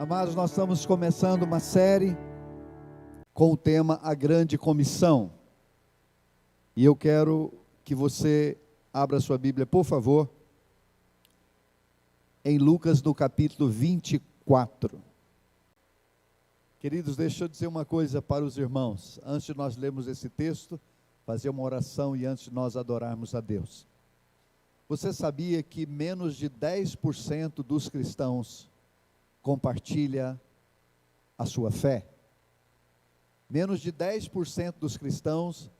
Amados, nós estamos começando uma série com o tema A Grande Comissão. E eu quero que você abra sua Bíblia, por favor, em Lucas, no capítulo 24. Queridos, deixa eu dizer uma coisa para os irmãos. Antes de nós lermos esse texto, fazer uma oração e antes de nós adorarmos a Deus. Você sabia que menos de 10% dos cristãos compartilha a sua fé? Menos de 10% dos cristãos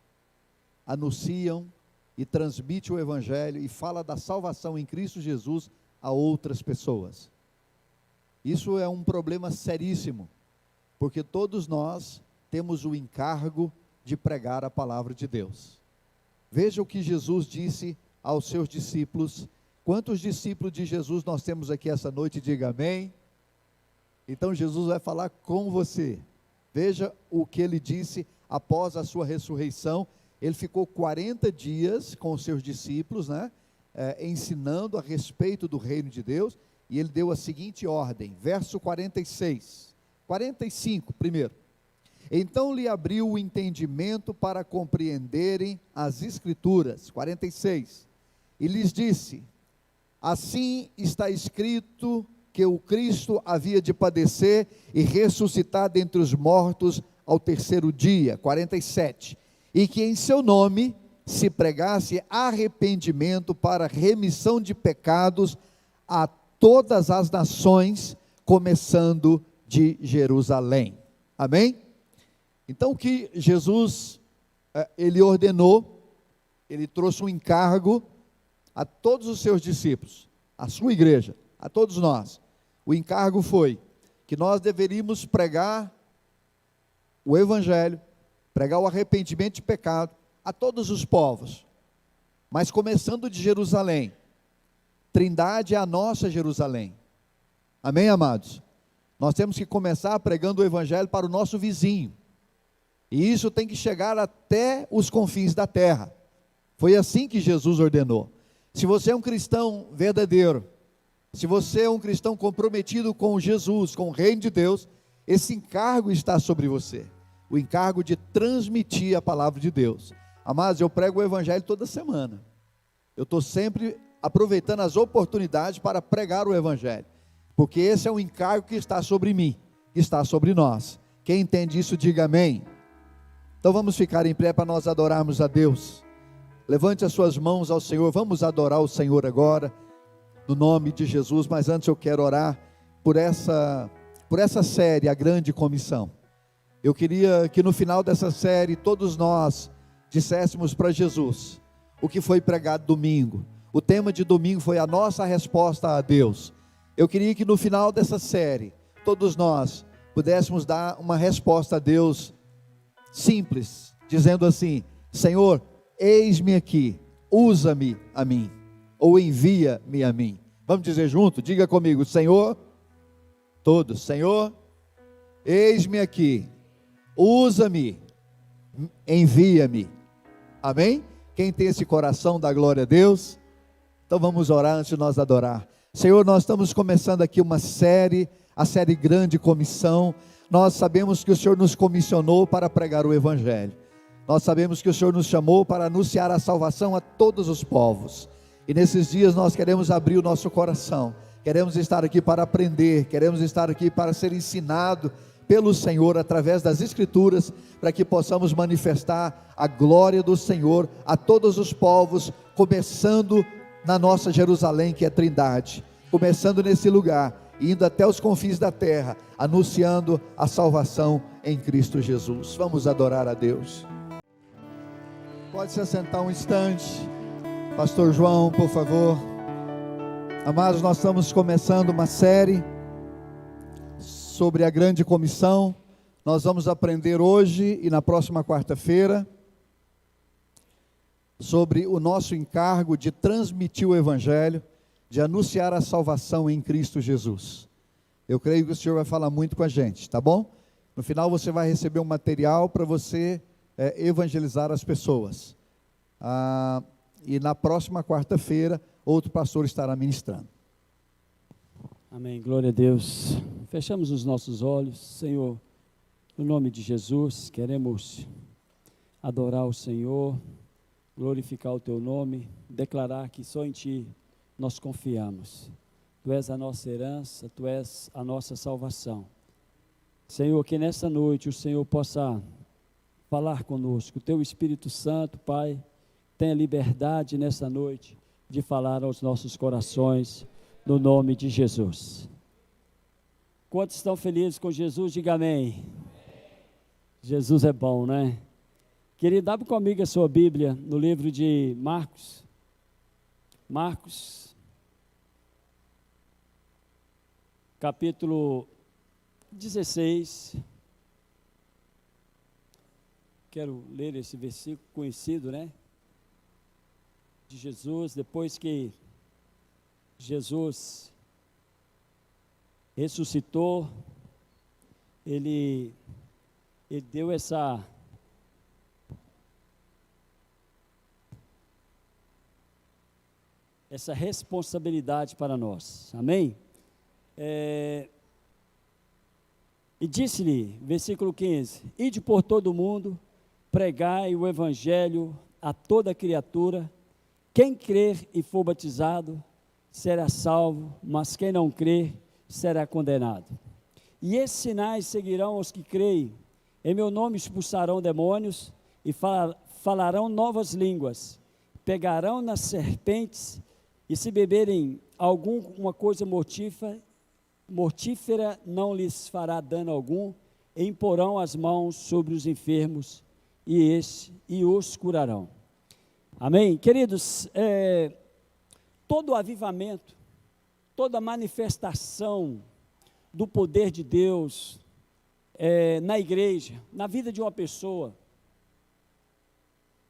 anunciam e transmitem o Evangelho e fala da salvação em Cristo Jesus a outras pessoas. Isso é um problema seríssimo, porque todos nós temos o encargo de pregar a palavra de Deus. Veja o que Jesus disse aos seus discípulos. Quantos discípulos de Jesus nós temos aqui essa noite? Diga amém. Então Jesus vai falar com você. Veja o que ele disse após a sua ressurreição. Ele ficou 40 dias com os seus discípulos, ensinando a respeito do reino de Deus, e ele deu a seguinte ordem, verso 45 primeiro. Então lhe abriu o entendimento para compreenderem as Escrituras, 46, e lhes disse: assim está escrito que o Cristo havia de padecer e ressuscitar dentre os mortos ao terceiro dia, 47, e que em seu nome se pregasse arrependimento para remissão de pecados a todas as nações, começando de Jerusalém. Amém? Então o que Jesus, ele ordenou, ele trouxe um encargo a todos os seus discípulos, a sua igreja, a todos nós. O encargo foi que nós deveríamos pregar o Evangelho, pregar o arrependimento de pecado a todos os povos, mas começando de Jerusalém. Trindade é a nossa Jerusalém. Amém, amados? Nós temos que começar pregando o Evangelho para o nosso vizinho, e isso tem que chegar até os confins da terra. Foi assim que Jesus ordenou. Se você é um cristão verdadeiro, se você é um cristão comprometido com Jesus, com o reino de Deus, esse encargo está sobre você, o encargo de transmitir a palavra de Deus. Amados, eu prego o Evangelho toda semana, eu estou sempre aproveitando as oportunidades para pregar o Evangelho, porque esse é um encargo que está sobre mim, que está sobre nós. Quem entende isso, diga amém. Então vamos ficar em pé para nós adorarmos a Deus. Levante as suas mãos ao Senhor, vamos adorar o Senhor agora, no nome de Jesus. Mas antes eu quero orar por essa série, A Grande Comissão. Eu queria que no final dessa série, todos nós disséssemos para Jesus o que foi pregado domingo. O tema de domingo foi a nossa resposta a Deus. Eu queria que no final dessa série, todos nós pudéssemos dar uma resposta a Deus simples, dizendo assim: Senhor, eis-me aqui, usa-me a mim, ou envia-me a mim. Vamos dizer junto? Diga comigo: Senhor, todos, Senhor, eis-me aqui, usa-me, envia-me. Amém? Quem tem esse coração, dá glória a Deus. Então vamos orar antes de nós adorar. Senhor, nós estamos começando aqui uma série, a série Grande Comissão. Nós sabemos que o Senhor nos comissionou para pregar o Evangelho. Nós sabemos que o Senhor nos chamou para anunciar a salvação a todos os povos. E nesses dias nós queremos abrir o nosso coração. Queremos estar aqui para aprender, queremos estar aqui para ser ensinado pelo Senhor através das Escrituras, para que possamos manifestar a glória do Senhor a todos os povos, começando na nossa Jerusalém, que é Trindade, começando nesse lugar, indo até os confins da terra, anunciando a salvação em Cristo Jesus. Vamos adorar a Deus. Pode se assentar um instante, Pastor João, por favor. Amados, nós estamos começando uma série sobre a Grande Comissão. Nós vamos aprender hoje e na próxima quarta-feira sobre o nosso encargo de transmitir o Evangelho, de anunciar a salvação em Cristo Jesus. Eu creio que o Senhor vai falar muito com a gente, tá bom? No final você vai receber um material para você evangelizar as pessoas. E na próxima quarta-feira, outro pastor estará ministrando. Amém, glória a Deus. Fechamos os nossos olhos, Senhor, no nome de Jesus, queremos adorar o Senhor, glorificar o Teu nome, declarar que só em Ti nós confiamos. Tu és a nossa herança, Tu és a nossa salvação. Senhor, que nessa noite o Senhor possa falar conosco, o Teu Espírito Santo, Pai, tenha liberdade nessa noite de falar aos nossos corações, no nome de Jesus. Quantos estão felizes com Jesus? Diga amém. Jesus é bom, né? Querido, abre comigo a sua Bíblia no livro de Marcos. Marcos, capítulo 16. Quero ler esse versículo conhecido, né? De Jesus, depois que Jesus ressuscitou, ele deu essa responsabilidade para nós, amém? E disse-lhe, versículo 15, ide por todo o mundo, pregai o evangelho a toda criatura, quem crer e for batizado, será salvo, mas quem não crer, será condenado. E esses sinais seguirão os que creem, em meu nome expulsarão demônios, e falarão novas línguas, pegarão nas serpentes, e se beberem alguma coisa mortífera não lhes fará dano algum, e imporão as mãos sobre os enfermos, e os curarão. Amém? Queridos, todo avivamento, toda manifestação do poder de Deus na igreja, na vida de uma pessoa,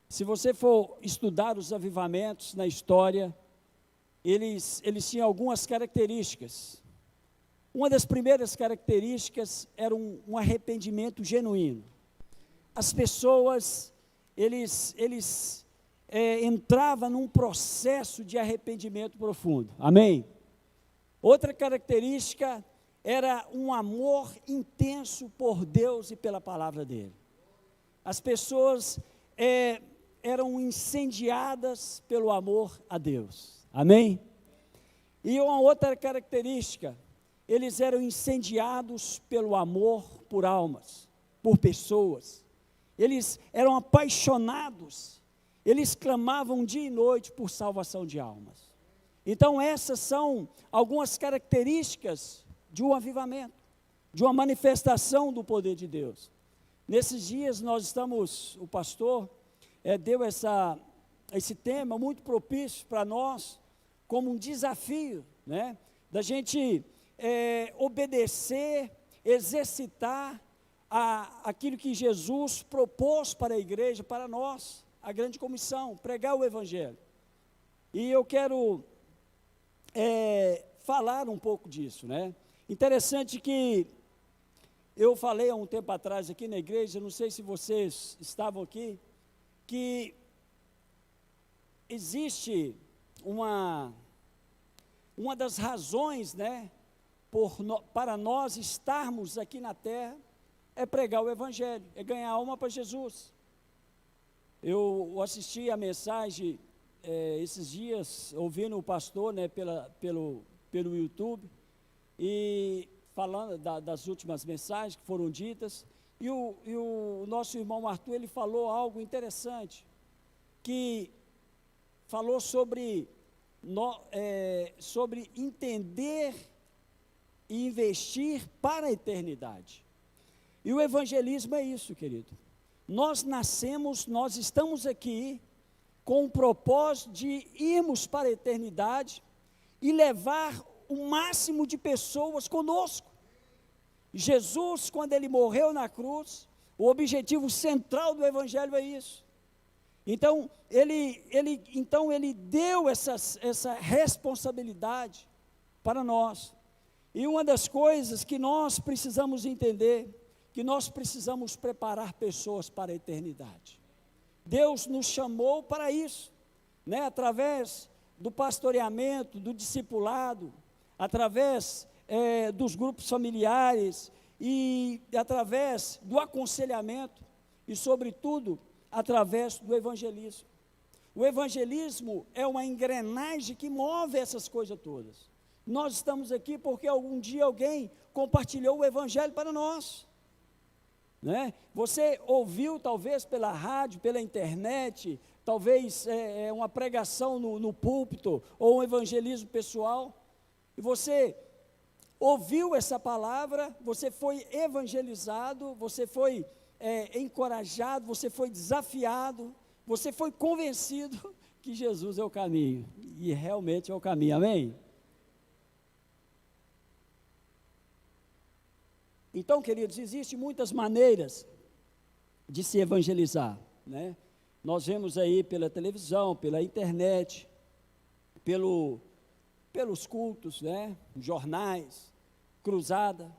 se você for estudar os avivamentos na história, eles tinham algumas características. Uma das primeiras características era um arrependimento genuíno. As pessoas, eles entravam num processo de arrependimento profundo, amém? Outra característica era um amor intenso por Deus e pela palavra dele. As pessoas eram incendiadas pelo amor a Deus, amém? E uma outra característica, eles eram incendiados pelo amor por almas, por pessoas. Eles eram apaixonados, eles clamavam dia e noite por salvação de almas. Então essas são algumas características de um avivamento, de uma manifestação do poder de Deus. Nesses dias nós estamos, o pastor deu esse tema muito propício para nós, como um desafio, né? Da gente obedecer, exercitar aquilo que Jesus propôs para a igreja, para nós, a grande comissão, pregar o evangelho. E eu quero falar um pouco disso, né? Interessante que eu falei há um tempo atrás aqui na igreja, não sei se vocês estavam aqui, que existe uma das razões, né, para nós estarmos aqui na terra, é pregar o evangelho, é ganhar alma para Jesus. Eu assisti a mensagem esses dias, ouvindo o pastor, né, pelo YouTube, e falando das últimas mensagens que foram ditas, e o nosso irmão Arthur, ele falou algo interessante, que falou sobre entender e investir para a eternidade. E o evangelismo é isso, querido. Nós estamos aqui com o propósito de irmos para a eternidade e levar o máximo de pessoas conosco. Jesus, quando ele morreu na cruz, o objetivo central do evangelho é isso. Então, ele deu essa responsabilidade para nós. E uma das coisas que nós precisamos entender, que nós precisamos preparar pessoas para a eternidade. Deus nos chamou para isso, né? Através do pastoreamento, do discipulado, através dos grupos familiares e através do aconselhamento e, sobretudo, através do evangelismo. O evangelismo é uma engrenagem que move essas coisas todas. Nós estamos aqui porque algum dia alguém compartilhou o evangelho para nós, né? Você ouviu talvez pela rádio, pela internet, talvez uma pregação no púlpito, ou um evangelismo pessoal, e você ouviu essa palavra, você foi evangelizado, você foi encorajado, você foi desafiado, você foi convencido que Jesus é o caminho, e realmente é o caminho, amém? Então, queridos, existem muitas maneiras de se evangelizar, né? Nós vemos aí pela televisão, pela internet, pelos cultos, né? Jornais, cruzada,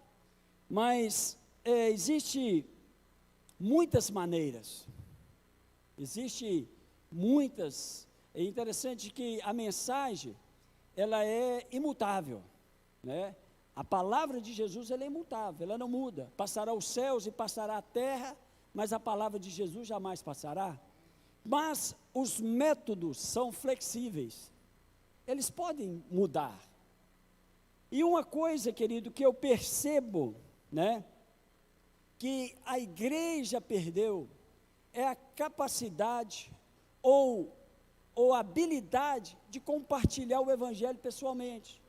mas existe muitas maneiras, é interessante que a mensagem, ela é imutável, né? A palavra de Jesus, ela é imutável, ela não muda, passará os céus e passará a terra, mas a palavra de Jesus jamais passará. Mas os métodos são flexíveis, eles podem mudar. E uma coisa, querido, que eu percebo, né, que a igreja perdeu, é a capacidade ou a habilidade de compartilhar o evangelho pessoalmente.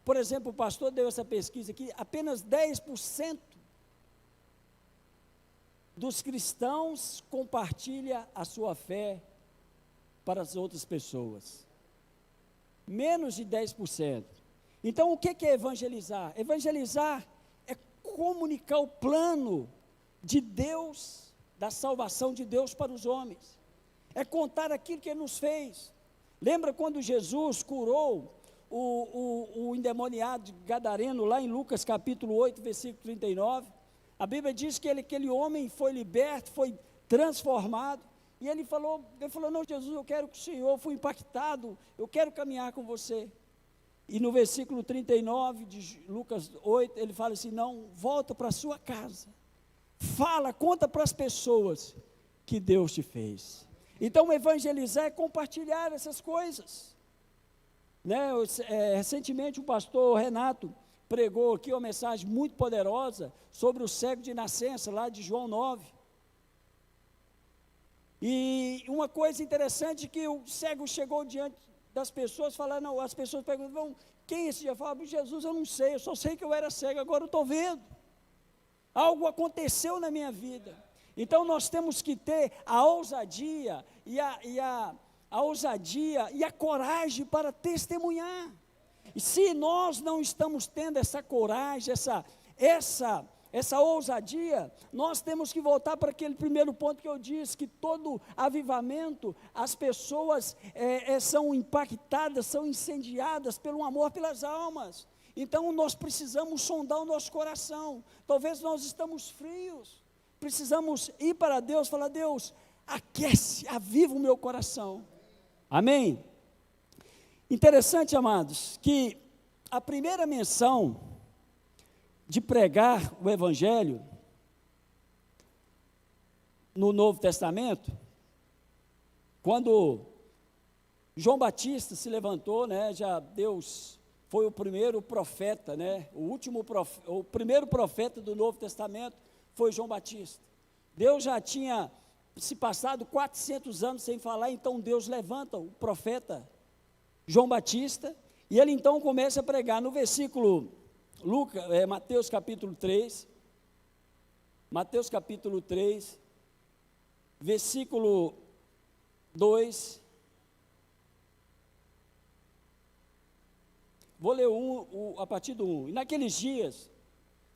Por exemplo, o pastor deu essa pesquisa aqui, apenas 10% dos cristãos compartilha a sua fé para as outras pessoas. Menos de 10%. Então, o que é evangelizar? Evangelizar é comunicar o plano de Deus, da salvação de Deus para os homens. É contar aquilo que Ele nos fez. Lembra quando Jesus curou o endemoniado gadareno, lá em Lucas capítulo 8, versículo 39, a Bíblia diz que aquele homem foi liberto, foi transformado, e ele falou, não, Jesus, eu quero que o Senhor, fui impactado, eu quero caminhar com você. E no versículo 39 de Lucas 8, ele fala assim, não, volta para a sua casa, conta para as pessoas que Deus te fez. Então, evangelizar é compartilhar essas coisas. Né, recentemente o pastor Renato pregou aqui uma mensagem muito poderosa sobre o cego de nascença, lá de João 9. E uma coisa interessante que o cego chegou diante das pessoas, falando, as pessoas perguntam, quem é esse? Eu falava, Jesus, eu não sei, eu só sei que eu era cego, agora eu estou vendo. Algo aconteceu na minha vida. Então nós temos que ter a ousadia e a ousadia e a coragem para testemunhar. E se nós não estamos tendo essa coragem, essa ousadia, nós temos que voltar para aquele primeiro ponto que eu disse, que todo avivamento, as pessoas são impactadas, são incendiadas pelo amor pelas almas. Então nós precisamos sondar o nosso coração. Talvez nós estamos frios, precisamos ir para Deus, falar, Deus, aquece, aviva o meu coração. Amém? Interessante, amados, que a primeira menção de pregar o evangelho no Novo Testamento, quando João Batista se levantou, né, Deus foi o primeiro profeta, né, o primeiro profeta do Novo Testamento foi João Batista. Deus já tinha se passado 400 anos sem falar, então Deus levanta o profeta João Batista, e ele então começa a pregar no versículo, Mateus capítulo 3, versículo 2, vou ler a partir do 1, e naqueles dias,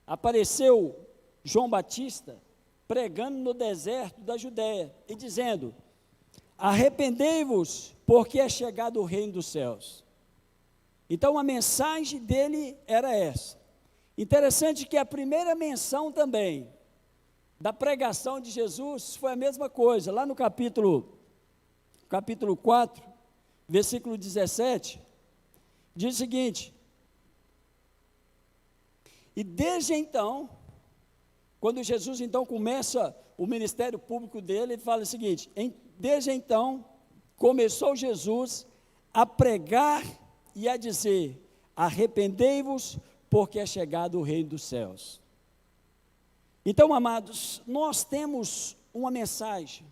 apareceu João Batista, pregando no deserto da Judéia, e dizendo, arrependei-vos, porque é chegado o reino dos céus. Então a mensagem dele era essa. Interessante que a primeira menção também, da pregação de Jesus, foi a mesma coisa, lá no capítulo 4, versículo 17, diz o seguinte, E desde então, quando Jesus então começa o ministério público dele, ele fala o seguinte: desde então começou Jesus a pregar e a dizer: arrependei-vos, porque é chegado o reino dos céus. Então, amados, nós temos uma mensagem.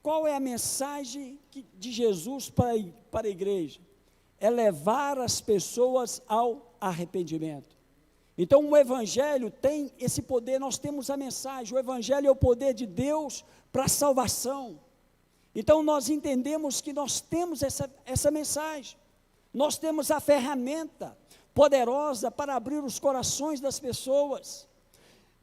Qual é a mensagem de Jesus para a igreja? É levar as pessoas ao arrependimento. Então o Evangelho tem esse poder, nós temos a mensagem, o Evangelho é o poder de Deus para a salvação. Então nós entendemos que nós temos essa mensagem, nós temos a ferramenta poderosa para abrir os corações das pessoas.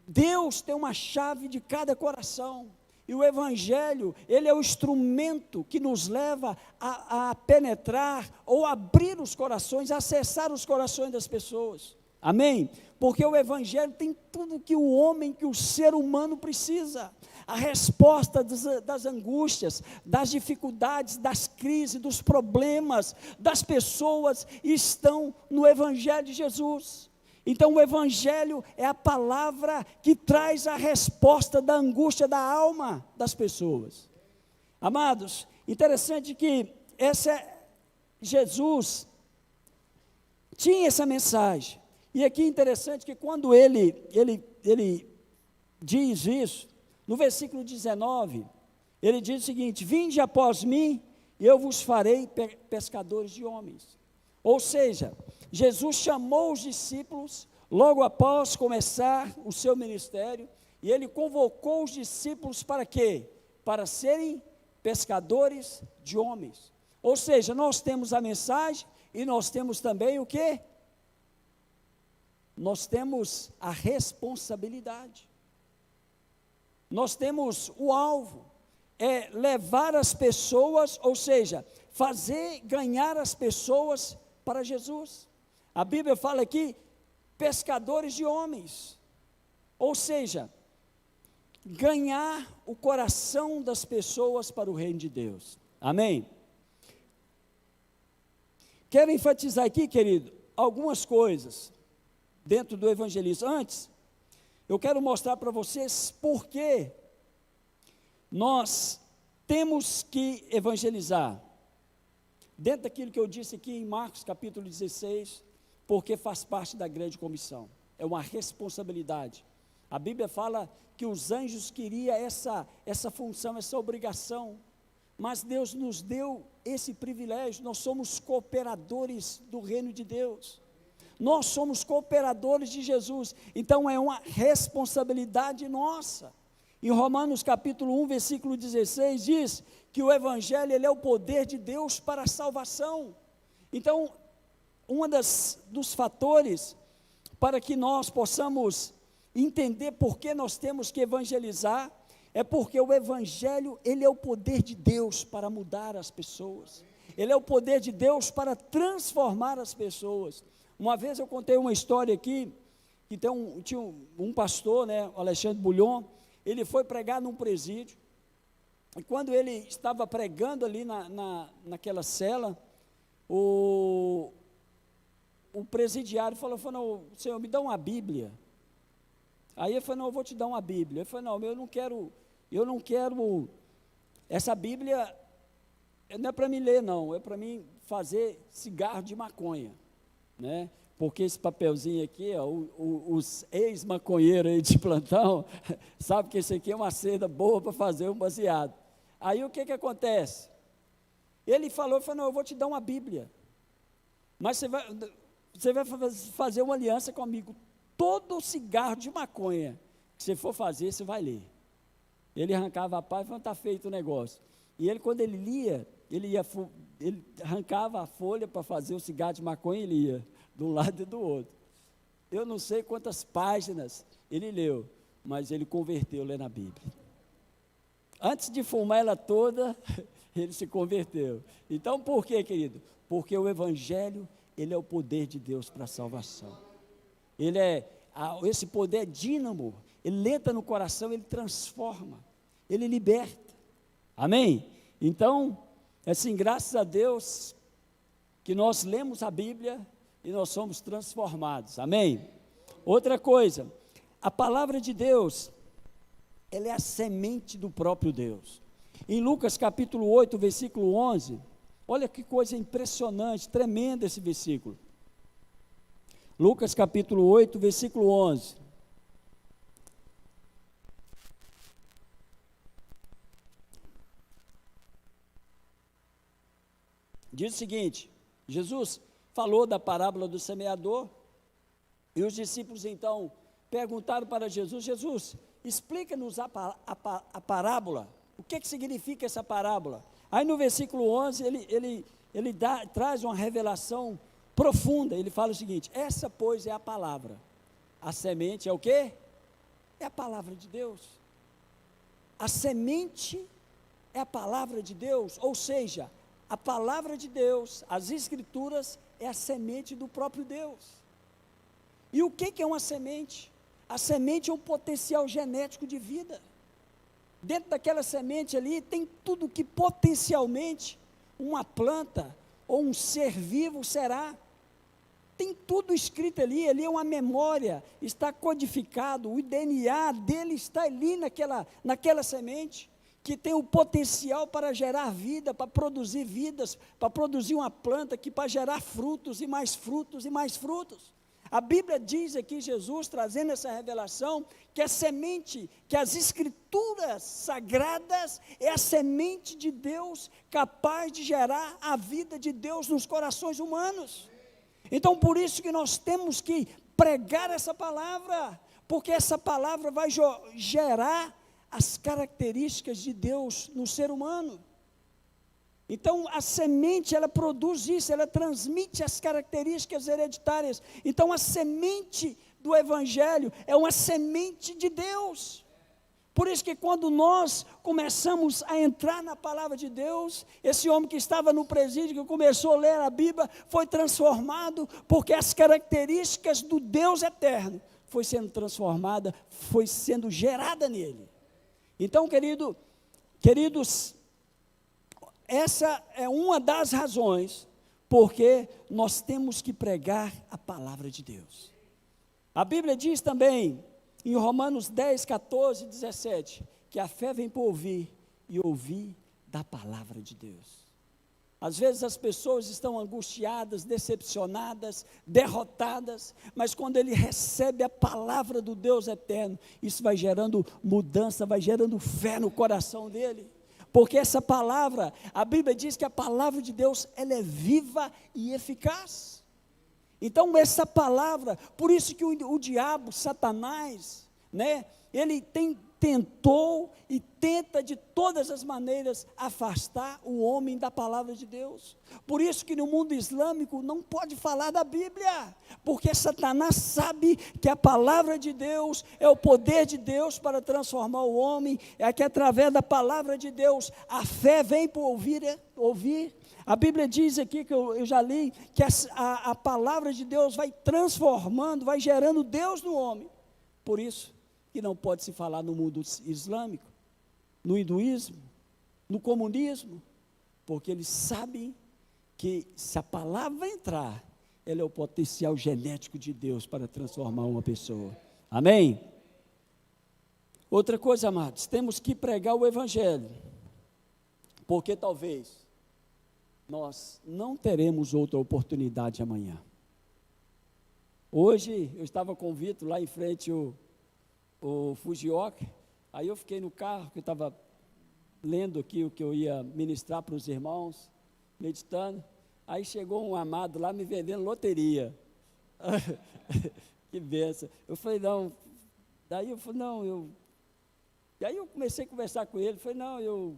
Deus tem uma chave de cada coração, e o Evangelho, ele é o instrumento que nos leva a penetrar, ou abrir os corações, acessar os corações das pessoas. Amém? Porque o Evangelho tem tudo que o homem, que o ser humano precisa. A resposta das angústias, das dificuldades, das crises, dos problemas das pessoas estão no Evangelho de Jesus. Então o Evangelho é a palavra que traz a resposta da angústia da alma das pessoas. Amados, interessante que Jesus tinha essa mensagem. E aqui é interessante que quando ele diz isso, no versículo 19, ele diz o seguinte: vinde após mim, e eu vos farei pescadores de homens. Ou seja, Jesus chamou os discípulos, logo após começar o seu ministério, e ele convocou os discípulos para quê? Para serem pescadores de homens. Ou seja, nós temos a mensagem, e nós temos também o quê? Nós temos a responsabilidade, nós temos o alvo, é levar as pessoas, ou seja, fazer ganhar as pessoas para Jesus. A Bíblia fala aqui, pescadores de homens, ou seja, ganhar o coração das pessoas para o reino de Deus. Amém? Quero enfatizar aqui, querido, algumas coisas dentro do evangelismo. Antes, eu quero mostrar para vocês por que nós temos que evangelizar. Dentro daquilo que eu disse aqui em Marcos capítulo 16, porque faz parte da grande comissão. É uma responsabilidade. A Bíblia fala que os anjos queriam essa função, essa obrigação, mas Deus nos deu esse privilégio. Nós somos cooperadores do reino de Deus. Nós somos cooperadores de Jesus, então é uma responsabilidade nossa. Em Romanos capítulo 1, versículo 16, diz que o Evangelho, ele é o poder de Deus para a salvação. Então, dos fatores para que nós possamos entender por que nós temos que evangelizar, é porque o Evangelho, ele é o poder de Deus para mudar as pessoas, ele é o poder de Deus para transformar as pessoas. Uma vez eu contei uma história aqui, que tinha um pastor, né, o Alexandre Bulhon, ele foi pregar num presídio, e quando ele estava pregando ali naquela cela, o presidiário falou, Senhor, me dá uma Bíblia. Aí ele falou, não, eu vou te dar uma Bíblia. Ele falou, não, eu não quero, essa Bíblia não é para me ler não, é para mim fazer cigarro de maconha, né? Porque esse papelzinho aqui, ó, os ex-maconheiros aí de plantão, sabe que esse aqui é uma seda boa para fazer um baseado. Aí o que acontece? Ele falou, não, eu vou te dar uma Bíblia, mas você vai fazer uma aliança comigo. Todo cigarro de maconha que você for fazer, você vai ler. Ele arrancava a pá e falou, está feito o negócio. E ele, quando ele lia, ele arrancava a folha para fazer o cigarro de maconha e lia, de um lado e do outro. Eu não sei quantas páginas ele leu, mas ele converteu lendo a Bíblia. Antes de fumar ela toda, ele se converteu. Então, por quê, querido? Porque o Evangelho, ele é o poder de Deus para a salvação. Esse poder é dínamo, ele entra no coração, ele transforma, ele liberta. Amém? Então, assim, graças a Deus, que nós lemos a Bíblia e nós somos transformados. Amém? Outra coisa, a palavra de Deus, ela é a semente do próprio Deus. Em Lucas capítulo 8, versículo 11, olha que coisa impressionante, tremenda esse versículo. Lucas capítulo 8, versículo 11. Diz o seguinte: Jesus falou da parábola do semeador, e os discípulos então perguntaram para Jesus: Jesus, explica-nos a parábola, o que significa essa parábola? Aí no versículo 11, ele traz uma revelação profunda. Ele fala o seguinte: essa pois é a palavra, a semente é o quê? É a palavra de Deus. A semente é a palavra de Deus, ou seja, a palavra de Deus, as escrituras, é a semente do próprio Deus. E o que é uma semente? A semente é um potencial genético de vida. Dentro daquela semente ali tem tudo que potencialmente uma planta ou um ser vivo será. Tem tudo escrito ali é uma memória, está codificado, o DNA dele está ali naquela semente, que tem o potencial para gerar vida, para produzir vidas, para produzir uma planta que para gerar frutos e mais frutos e mais frutos. A Bíblia diz aqui, Jesus trazendo essa revelação, que a semente, que as escrituras sagradas é a semente de Deus capaz de gerar a vida de Deus nos corações humanos. Então por isso que nós temos que pregar essa palavra, porque essa palavra vai gerar as características de Deus no ser humano. Então a semente, ela produz isso, ela transmite as características hereditárias. Então a semente do Evangelho é uma semente de Deus. Por isso que quando nós começamos a entrar na palavra de Deus, esse homem que estava no presídio, que começou a ler a Bíblia, foi transformado, porque as características do Deus eterno foi sendo transformada, foi sendo gerada nele. Então, queridos, essa é uma das razões porque nós temos que pregar a palavra de Deus. A Bíblia diz também, em Romanos 10, 14, 17, que a fé vem por ouvir, e ouvir da palavra de Deus. Às vezes as pessoas estão angustiadas, decepcionadas, derrotadas, mas quando ele recebe a palavra do Deus eterno, isso vai gerando mudança, vai gerando fé no coração dele. Porque essa palavra, a Bíblia diz que a palavra de Deus, ela é viva e eficaz. Então essa palavra, por isso que o diabo, Satanás, ele tentou e tenta de todas as maneiras afastar o homem da palavra de Deus. Por isso que no mundo islâmico não pode falar da Bíblia, porque Satanás sabe que a palavra de Deus é o poder de Deus para transformar o homem, é que através da palavra de Deus a fé vem por ouvir. A Bíblia diz aqui, que eu já li, que a palavra de Deus vai transformando, vai gerando Deus no homem. Por isso que não pode se falar no mundo islâmico, no hinduísmo, no comunismo, porque eles sabem que se a palavra entrar, ela é o potencial genético de Deus para transformar uma pessoa. Amém? Outra coisa, amados, temos que pregar o Evangelho, porque talvez nós não teremos outra oportunidade amanhã. Hoje eu estava com o Vitor lá em frente o Fujioka, aí eu fiquei no carro, que eu estava lendo aqui o que eu ia ministrar para os irmãos, meditando, aí chegou um amado lá me vendendo loteria. Que benção. Eu falei, não, daí eu falei, não, e aí eu comecei a conversar com ele, falei, não, eu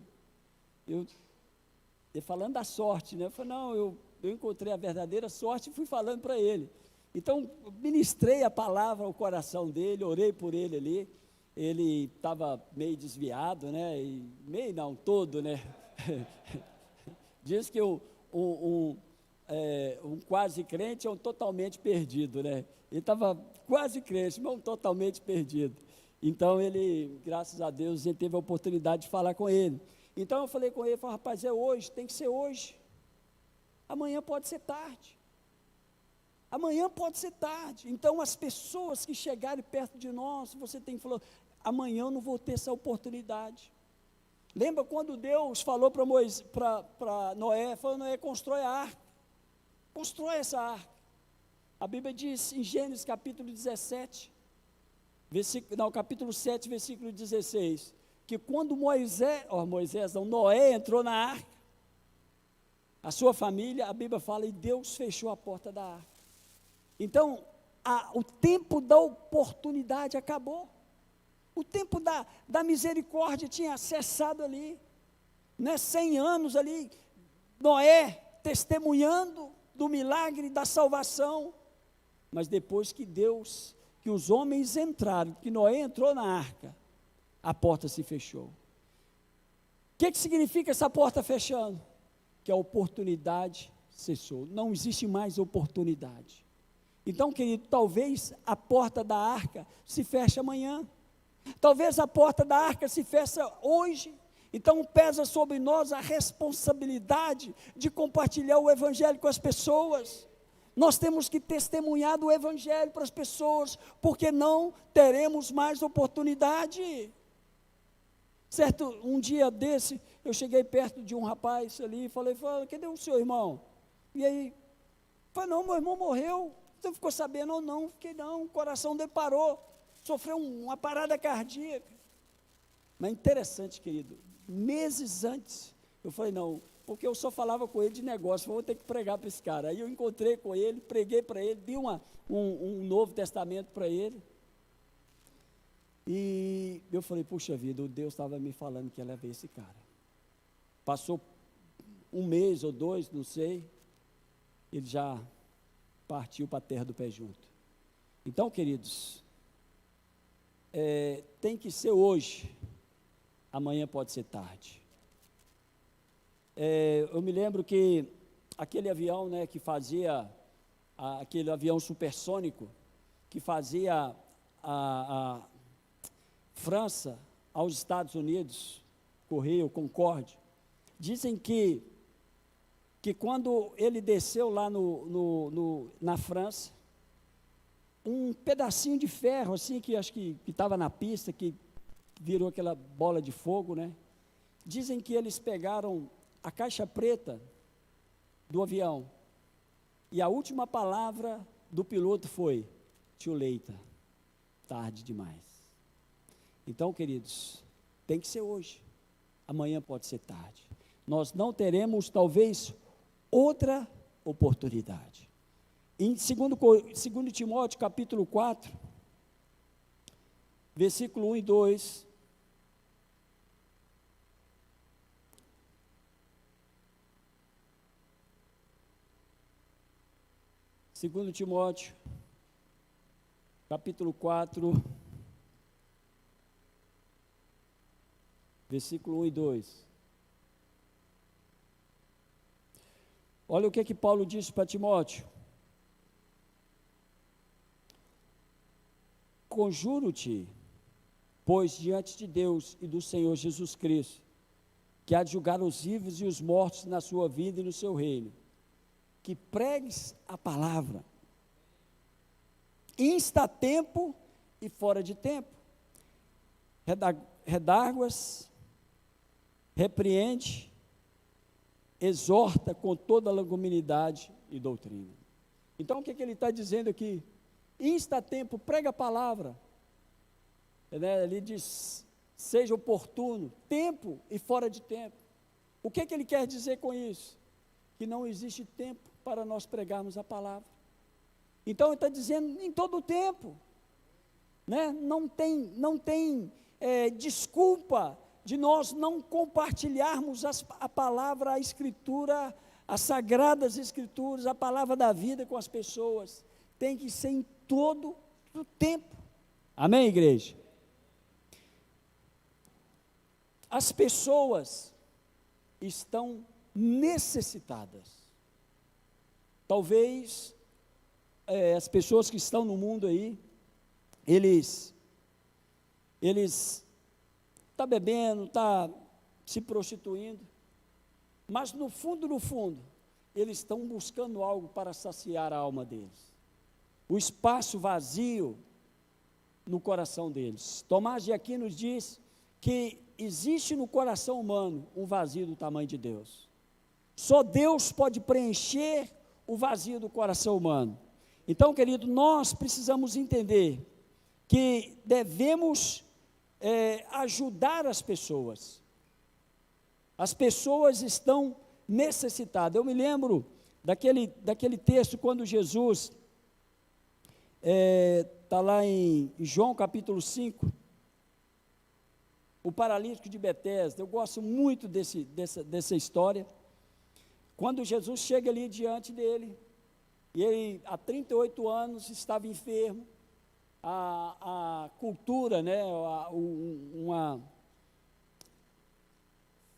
falando da sorte, eu falei, não, eu encontrei a verdadeira sorte e fui falando para ele. Então, ministrei a palavra ao coração dele, orei por ele ali, ele estava meio desviado, todo, Diz que um quase crente é um totalmente perdido, Ele estava quase crente, mas um totalmente perdido. Então, ele, graças a Deus, ele teve a oportunidade de falar com ele. Então, eu falei com ele, rapaz, é hoje, tem que ser hoje. Amanhã pode ser tarde. Amanhã pode ser tarde. Então, as pessoas que chegarem perto de nós, você tem que falar, amanhã eu não vou ter essa oportunidade. Lembra quando Deus falou para Noé, falou, Noé, constrói a arca. Constrói essa arca. A Bíblia diz em Gênesis capítulo 17, capítulo 7, versículo 16, que quando Noé entrou na arca, a sua família, a Bíblia fala, e Deus fechou a porta da arca. Então, o tempo da oportunidade acabou. O tempo da misericórdia tinha cessado ali. 100 anos ali, Noé testemunhando do milagre da salvação. Mas depois que os homens entraram, que Noé entrou na arca, a porta se fechou. O que significa essa porta fechando? Que a oportunidade cessou. Não existe mais oportunidade. Então, querido, talvez a porta da arca se feche amanhã. Talvez a porta da arca se feche hoje. Então, pesa sobre nós a responsabilidade de compartilhar o evangelho com as pessoas. Nós temos que testemunhar do evangelho para as pessoas, porque não teremos mais oportunidade. Certo, um dia desse, eu cheguei perto de um rapaz ali e falei, cadê o seu irmão? E aí, falei, não, meu irmão morreu. Você ficou sabendo ou não? Fiquei não, o coração dele parou, sofreu uma parada cardíaca. Mas interessante, querido, meses antes, eu falei, não, porque eu só falava com ele de negócio, vou ter que pregar para esse cara. Aí eu encontrei com ele, preguei para ele, dei um Novo Testamento para ele. E eu falei, puxa vida, o Deus estava me falando que ia ver esse cara. Passou um mês ou 2, não sei, ele já partiu para a terra do pé junto. Então, queridos, tem que ser hoje, amanhã pode ser tarde. Eu me lembro que aquele avião, né, que fazia, aquele avião supersônico, que fazia a França aos Estados Unidos, Correio, Concorde, dizem que quando ele desceu lá na França, um pedacinho de ferro, assim, que acho que estava na pista, que virou aquela bola de fogo, né? Dizem que eles pegaram a caixa preta do avião, e a última palavra do piloto foi, too late, tarde demais. Então, queridos, tem que ser hoje, amanhã pode ser tarde. Nós não teremos, talvez, outra oportunidade. Em 2 Timóteo, capítulo 4, versículo 1 e 2, Segundo Timóteo, capítulo 4, versículo 1 e 2. Olha o que Paulo disse para Timóteo. Conjuro-te, pois, diante de Deus e do Senhor Jesus Cristo, que há de julgar os vivos e os mortos na sua vida e no seu reino, que pregues a palavra, insta a tempo e fora de tempo, redarguas, repreende, exorta com toda a longanimidade e doutrina. Então, o que ele está dizendo aqui? Insta a tempo, prega a palavra, né? Ele diz, seja oportuno, tempo e fora de tempo. O que ele quer dizer com isso? Que não existe tempo para nós pregarmos a palavra. Então ele está dizendo em todo o tempo, né? Não tem desculpa de nós não compartilharmos a palavra, a escritura, as sagradas escrituras, a palavra da vida com as pessoas. Tem que ser em todo o tempo. Amém, igreja? As pessoas estão necessitadas. Talvez as pessoas que estão no mundo aí, eles estão bebendo, estão se prostituindo, mas no fundo, eles estão buscando algo para saciar a alma deles. o espaço vazio no coração deles. Tomás de Aquino diz que existe no coração humano um vazio do tamanho de Deus. Só Deus pode preencher o vazio do coração humano. Então, querido, nós precisamos entender que devemos ajudar as pessoas. As pessoas estão necessitadas. Eu me lembro daquele texto quando Jesus está lá em João capítulo 5, o paralítico de Betesda. Eu gosto muito dessa história. Quando Jesus chega ali diante dele, e ele há 38 anos estava enfermo, a cultura, né,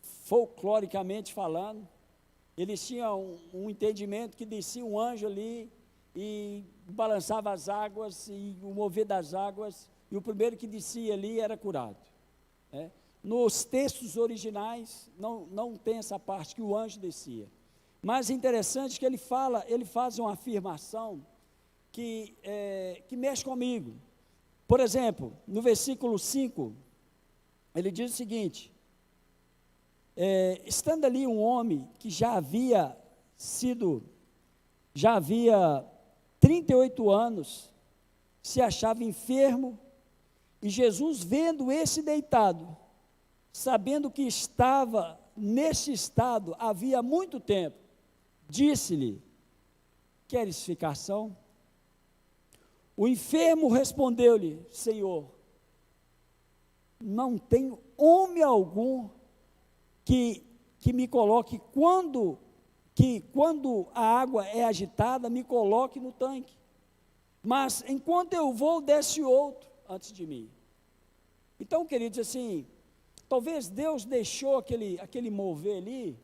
folcloricamente falando, eles tinham um entendimento que descia um anjo ali e balançava as águas e o mover das águas, e o primeiro que descia ali era curado. Nos textos originais não tem essa parte que o anjo descia. Mas é interessante que ele faz uma afirmação que mexe comigo. Por exemplo, no versículo 5, ele diz o seguinte: estando ali um homem que já havia 38 anos, se achava enfermo, e Jesus, vendo esse deitado, sabendo que estava nesse estado havia muito tempo, disse-lhe: queres ficar são? O enfermo respondeu-lhe: Senhor, não tenho homem algum que me coloque, quando a água é agitada, me coloque no tanque, mas enquanto eu vou, desce outro antes de mim. Então, queridos, assim, talvez Deus deixou aquele mover ali,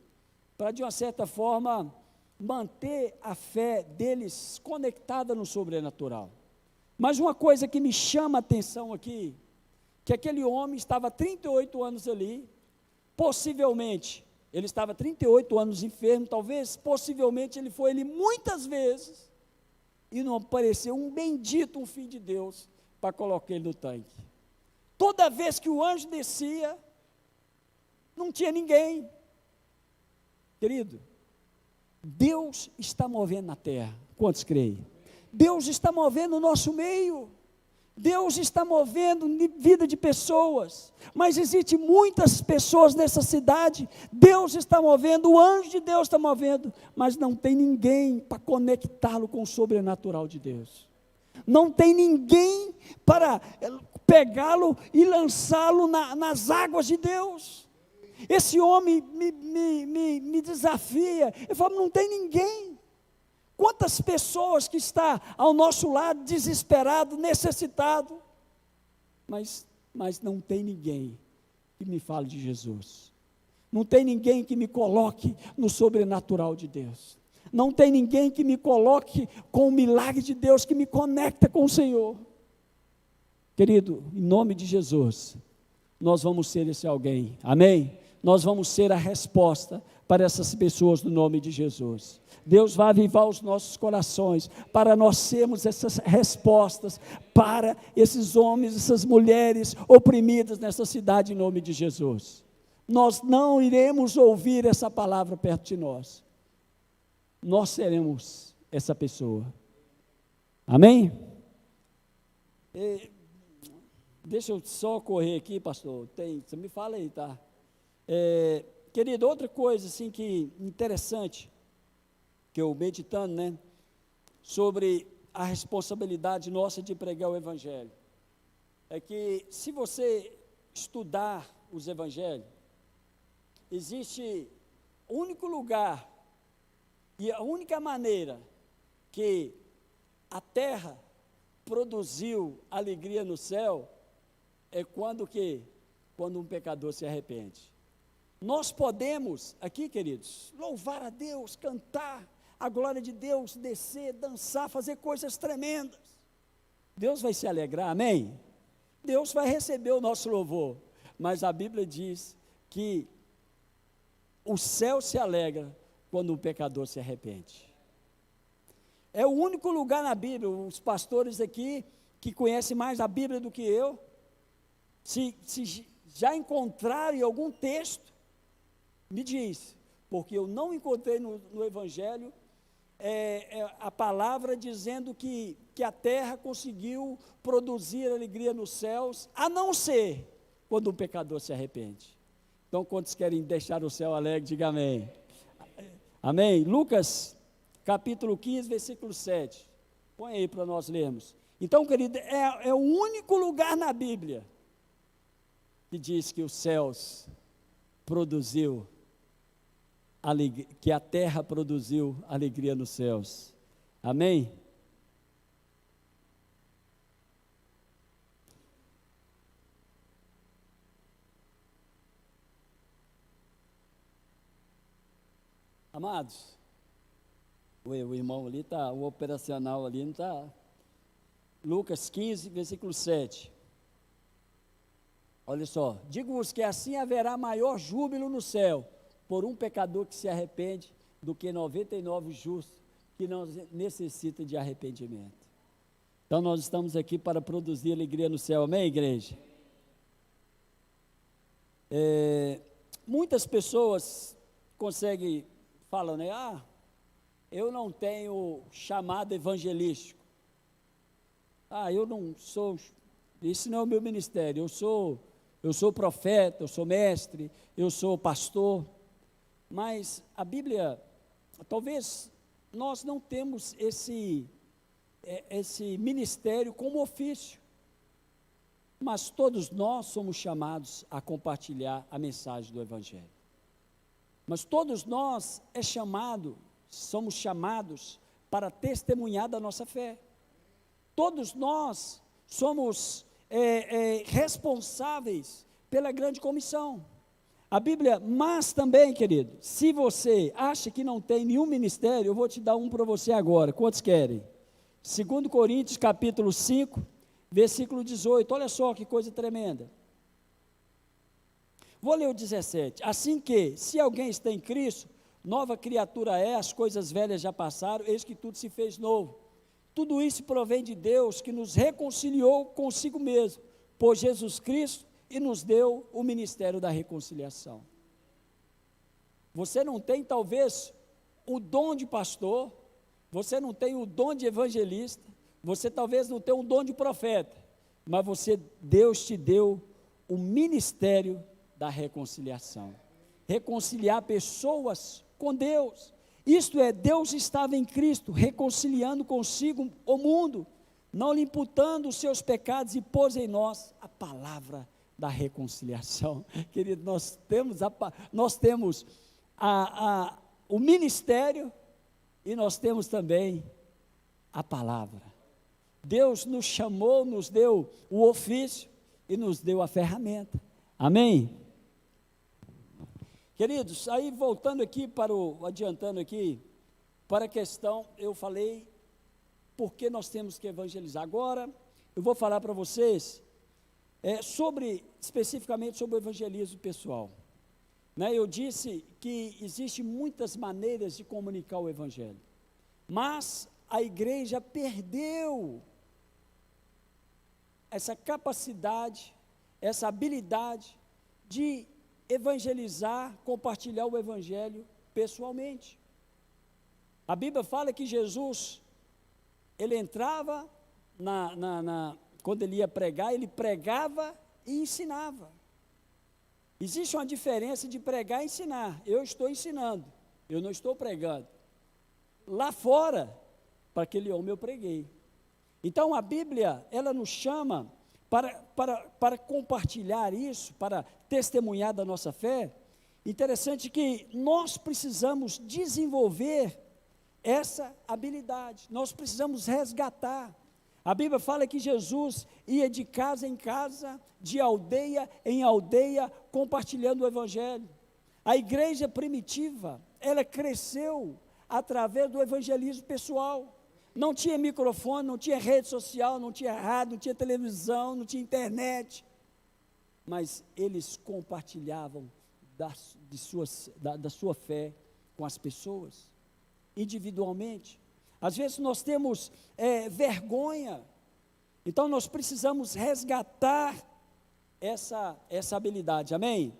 para de uma certa forma, manter a fé deles conectada no sobrenatural. Mas uma coisa que me chama a atenção aqui, que aquele homem estava 38 anos ali, possivelmente, ele estava 38 anos enfermo, talvez, possivelmente, ele foi ali muitas vezes, e não apareceu um bendito, um filho de Deus, para colocar ele no tanque. Toda vez que o anjo descia, não tinha ninguém. Querido, Deus está movendo na terra, quantos creem? Deus está movendo o nosso meio, Deus está movendo vida de pessoas, mas existem muitas pessoas nessa cidade, Deus está movendo, o anjo de Deus está movendo, mas não tem ninguém para conectá-lo com o sobrenatural de Deus, não tem ninguém para pegá-lo e lançá-lo nas águas de Deus. Esse homem me desafia, eu falo, não tem ninguém. Quantas pessoas que estão ao nosso lado, desesperado, necessitado, mas não tem ninguém que me fale de Jesus, não tem ninguém que me coloque no sobrenatural de Deus, não tem ninguém que me coloque com o milagre de Deus, que me conecta com o Senhor. Querido, em nome de Jesus, nós vamos ser esse alguém, amém? Nós vamos ser a resposta para essas pessoas no nome de Jesus. Deus vai avivar os nossos corações para nós sermos essas respostas para esses homens, essas mulheres oprimidas nessa cidade em nome de Jesus. Nós não iremos ouvir essa palavra perto de nós. Nós seremos essa pessoa. Amém? Deixa eu só correr aqui, pastor. Você me fala aí, tá? Querido, outra coisa assim que interessante, que eu meditando, né, sobre a responsabilidade nossa de pregar o Evangelho, é que se você estudar os Evangelhos, existe o único lugar e a única maneira que a terra produziu alegria no céu, é quando um pecador se arrepende. Nós podemos, aqui queridos, louvar a Deus, cantar a glória de Deus, descer, dançar, fazer coisas tremendas. Deus vai se alegrar, amém? Deus vai receber o nosso louvor, mas a Bíblia diz que o céu se alegra quando um pecador se arrepende. É o único lugar na Bíblia, os pastores aqui, que conhecem mais a Bíblia do que eu, se já encontraram em algum texto, me diz, porque eu não encontrei no Evangelho a palavra dizendo que a terra conseguiu produzir alegria nos céus, a não ser quando um pecador se arrepende. Então, quantos querem deixar o céu alegre, diga amém. Amém? Lucas, capítulo 15, versículo 7. Põe aí para nós lermos. Então, querido, é o único lugar na Bíblia que diz que os céus produziu que a terra produziu alegria nos céus. Amém? Amados, o irmão ali está, o operacional ali não está. Lucas 15, versículo 7. Olha só, digo-vos que assim haverá maior júbilo no céu por um pecador que se arrepende, do que 99 justos que não necessitam de arrependimento. Então nós estamos aqui para produzir alegria no céu, amém, igreja? Muitas pessoas falam, né? Eu não tenho chamado evangelístico. Eu não sou, isso não é o meu ministério, eu sou profeta, eu sou mestre, eu sou pastor. Mas a Bíblia, talvez nós não temos esse ministério como ofício, mas todos nós somos chamados a compartilhar a mensagem do Evangelho. Mas todos nós somos chamados para testemunhar da nossa fé. Todos nós somos responsáveis pela grande comissão. A Bíblia, mas também, querido, se você acha que não tem nenhum ministério, eu vou te dar um para você agora. Quantos querem? 2 Coríntios, capítulo 5, versículo 18. Olha só que coisa tremenda. Vou ler o 17. Assim que, se alguém está em Cristo, nova criatura é, as coisas velhas já passaram, eis que tudo se fez novo. Tudo isso provém de Deus, que nos reconciliou consigo mesmo, por Jesus Cristo, e nos deu o ministério da reconciliação. Você não tem, talvez, o dom de pastor, você não tem o dom de evangelista, você talvez não tenha o dom de profeta, mas Deus te deu o ministério da reconciliação. Reconciliar pessoas com Deus. Isto é, Deus estava em Cristo, reconciliando consigo o mundo, não lhe imputando os seus pecados, e pôs em nós a palavra da reconciliação. Querido, nós temos o ministério e nós temos também a palavra. Deus nos chamou, nos deu o ofício e nos deu a ferramenta. Amém? Queridos, aí voltando aqui adiantando aqui, para a questão, eu falei, por que nós temos que evangelizar? Agora, eu vou falar para vocês, especificamente sobre o evangelismo pessoal. Eu disse que existem muitas maneiras de comunicar o evangelho, mas a igreja perdeu essa capacidade, essa habilidade de evangelizar, compartilhar o evangelho pessoalmente. A Bíblia fala que Jesus, ele entrava quando ele ia pregar, ele pregava e ensinava. Existe uma diferença de pregar e ensinar. Eu estou ensinando, eu não estou pregando. Lá fora, para aquele homem eu preguei. Então a Bíblia, ela nos chama para compartilhar isso, para testemunhar da nossa fé. Interessante que nós precisamos desenvolver essa habilidade, nós precisamos resgatar. A Bíblia fala que Jesus ia de casa em casa, de aldeia em aldeia, compartilhando o Evangelho. A igreja primitiva, ela cresceu através do evangelismo pessoal. Não tinha microfone, não tinha rede social, não tinha rádio, não tinha televisão, não tinha internet. Mas eles compartilhavam da sua fé com as pessoas, individualmente. Às vezes nós temos vergonha. Então nós precisamos resgatar essa habilidade, amém?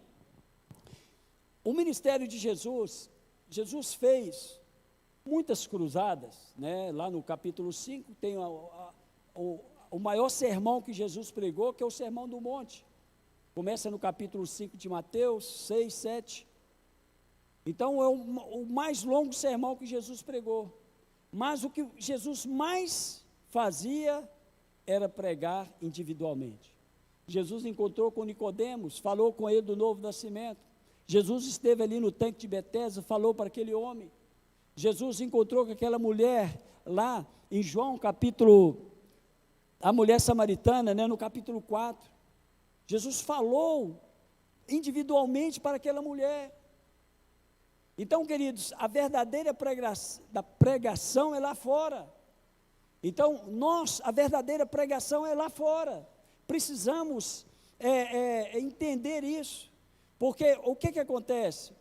O ministério de Jesus fez muitas cruzadas, né? Lá no capítulo 5 tem o maior sermão que Jesus pregou, que é o Sermão do Monte. Começa no capítulo 5 de Mateus, 6, 7. Então é o mais longo sermão que Jesus pregou. Mas o que Jesus mais fazia era pregar individualmente. Jesus encontrou com Nicodemos, falou com ele do novo nascimento. Jesus esteve ali no tanque de Betesda, falou para aquele homem. Jesus encontrou com aquela mulher lá em João capítulo, a mulher samaritana, né, no capítulo 4. Jesus falou individualmente para aquela mulher. Então, queridos, a verdadeira pregação é lá fora. Então, a verdadeira pregação é lá fora. Precisamos entender isso. Porque o que acontece?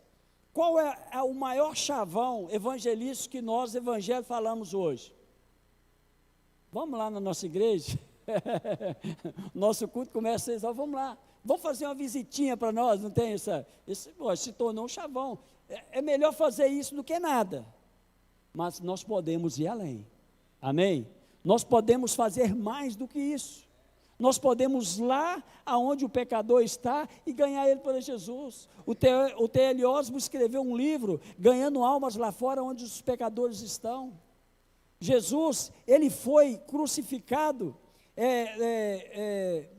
Qual é o maior chavão evangelístico que nós, evangélicos, falamos hoje? Vamos lá na nossa igreja? Nosso culto começa às 6 horas, vamos lá. Vamos fazer uma visitinha para nós, não tem se tornou um chavão. É melhor fazer isso do que nada. Mas nós podemos ir além. Amém? Nós podemos fazer mais do que isso. Nós podemos ir lá aonde o pecador está e ganhar ele para Jesus. O T.L. Osborne escreveu um livro, Ganhando Almas Lá Fora, onde os pecadores estão. Jesus, ele foi crucificado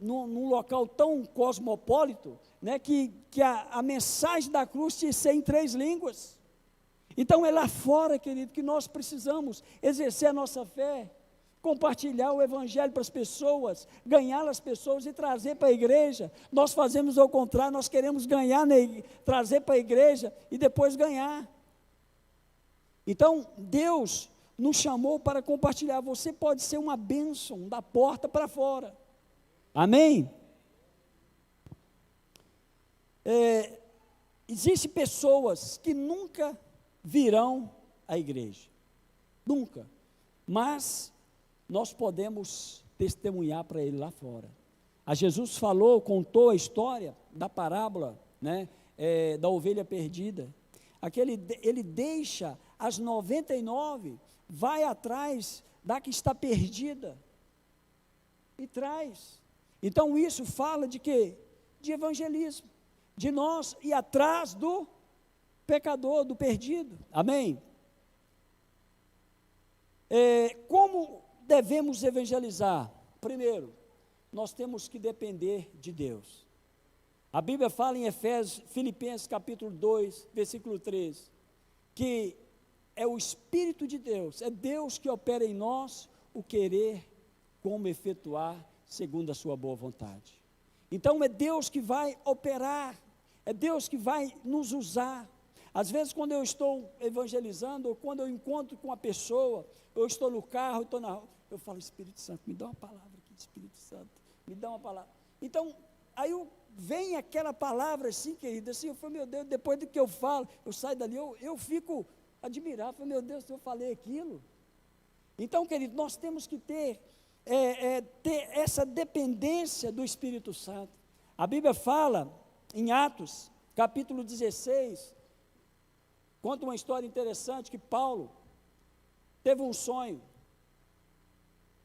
num local tão cosmopolito, né, que a mensagem da cruz tinha que ser em 3 línguas. Então é lá fora, querido, que nós precisamos exercer a nossa fé, compartilhar o evangelho para as pessoas, ganhar as pessoas e trazer para a igreja. Nós fazemos ao contrário, nós queremos ganhar, trazer para a igreja e depois ganhar. Então Deus nos chamou para compartilhar. Você pode ser uma bênção da porta para fora. Amém? Existem pessoas que nunca virão à igreja. Nunca. Mas nós podemos testemunhar para ele lá fora. A Jesus contou a história da parábola, né, da ovelha perdida. Ele deixa as 99, vai atrás da que está perdida e traz. Então isso fala de quê? De evangelismo, de nós ir atrás do pecador, do perdido. Amém? Como devemos evangelizar? Primeiro, nós temos que depender de Deus. A Bíblia fala em Filipenses capítulo 2, versículo 13, que é o Espírito de Deus, é Deus que opera em nós o querer como efetuar segundo a sua boa vontade. Então é Deus que vai operar, é Deus que vai nos usar. Às vezes quando eu estou evangelizando, ou quando eu encontro com uma pessoa, eu estou no carro, estou na rua, eu falo, Espírito Santo, me dá uma palavra aqui, Espírito Santo, me dá uma palavra. Então, aí vem aquela palavra assim, querido, assim, eu falo, meu Deus, depois do que eu falo, eu saio dali, eu fico admirado, falo, meu Deus, eu falei aquilo. Então, querido, nós temos que ter essa dependência do Espírito Santo. A Bíblia fala, em Atos, capítulo 16, conta uma história interessante, que Paulo teve um sonho,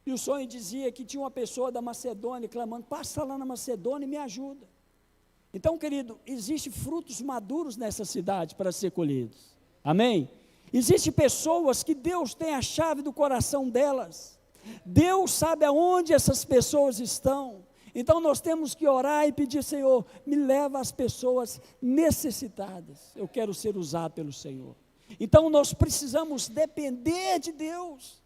e o sonho dizia que tinha uma pessoa da Macedônia clamando, passa lá na Macedônia e me ajuda. Então, querido, existem frutos maduros nessa cidade para ser colhidos, amém? Existem pessoas que Deus tem a chave do coração delas, Deus sabe aonde essas pessoas estão. Então nós temos que orar e pedir, Senhor, me leva às pessoas necessitadas, eu quero ser usado pelo Senhor. Então nós precisamos depender de Deus,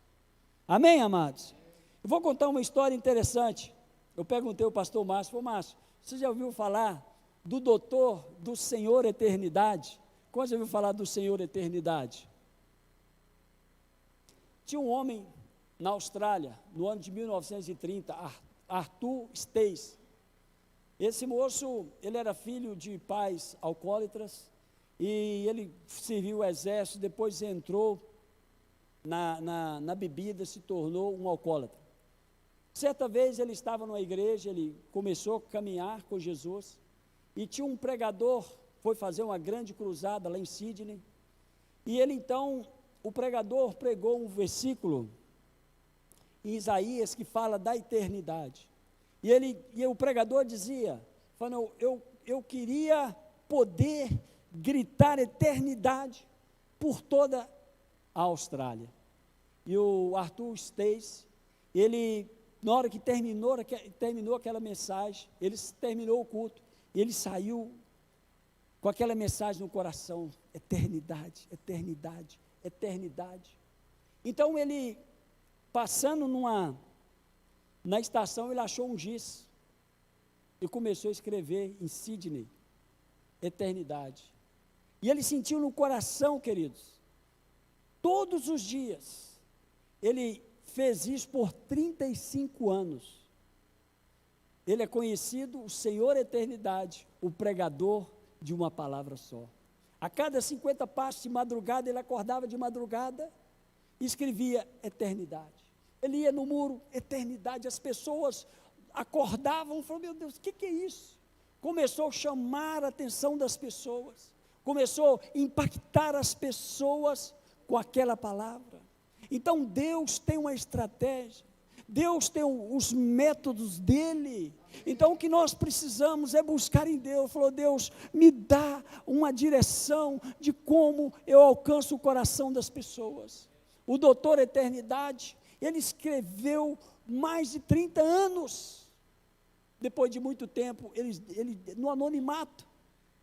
amém, amados? Eu vou contar uma história interessante. Eu perguntei ao pastor Márcio, Márcio, você já ouviu falar do doutor do Senhor Eternidade? Quando já ouviu falar do Senhor Eternidade? Tinha um homem na Austrália, no ano de 1930, Arthur Stace. Esse moço, ele era filho de pais alcoólatras, e ele serviu o exército, depois entrou na bebida, se tornou um alcoólatra. Certa vez ele estava numa igreja, ele começou a caminhar com Jesus, e tinha um pregador, foi fazer uma grande cruzada lá em Sydney, e ele então, o pregador pregou um versículo em Isaías que fala da eternidade, e o pregador dizia, falando, eu queria poder gritar eternidade por toda a Austrália. E o Arthur Stace, ele, na hora que terminou aquela mensagem, ele terminou o culto, e ele saiu com aquela mensagem no coração, eternidade, eternidade, eternidade. Então ele, passando na estação, ele achou um giz, e começou a escrever em Sydney, eternidade. E ele sentiu no coração, queridos, todos os dias, ele fez isso por 35 anos. Ele é conhecido, o Senhor Eternidade, o pregador de uma palavra só. A cada 50 passos de madrugada, ele acordava de madrugada e escrevia eternidade. Ele ia no muro, eternidade, as pessoas acordavam e falavam, meu Deus, o que é isso? Começou a chamar a atenção das pessoas, começou a impactar as pessoas com aquela palavra. Então Deus tem uma estratégia, Deus tem os métodos dele. Então o que nós precisamos é buscar em Deus. Falou, Deus, me dá uma direção de como eu alcanço o coração das pessoas. O doutor Eternidade, ele escreveu mais de 30 anos. Depois de muito tempo, no anonimato,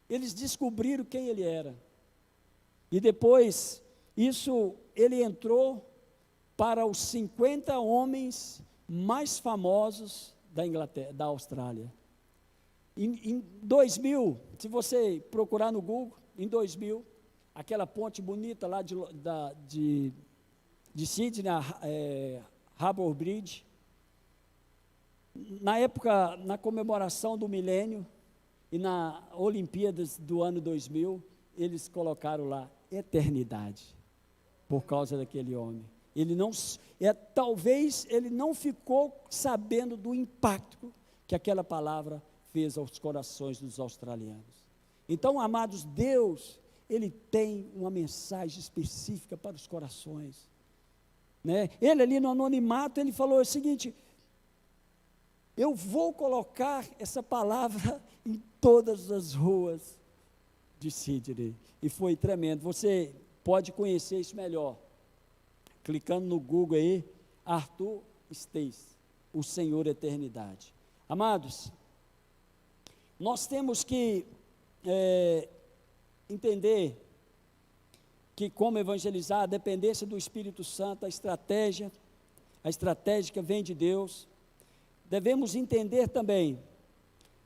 eles descobriram quem ele era. E depois, ele entrou para os 50 homens mais famosos da Austrália. Em 2000, se você procurar no Google, em 2000, aquela ponte bonita lá de Sydney, Harbour Bridge, na época, na comemoração do milênio e na Olimpíadas do ano 2000, eles colocaram lá eternidade, por causa daquele homem. Talvez ele não ficou sabendo do impacto que aquela palavra fez aos corações dos australianos. Então, amados, Deus, ele tem uma mensagem específica para os corações, né? Ele ali no anonimato, ele falou o seguinte, eu vou colocar essa palavra em todas as ruas de Sydney. E foi tremendo. Você pode conhecer isso melhor, clicando no Google aí, Arthur Stace, o Senhor Eternidade. Amados, nós temos que entender que como evangelizar, a dependência do Espírito Santo, a estratégia vem de Deus. Devemos entender também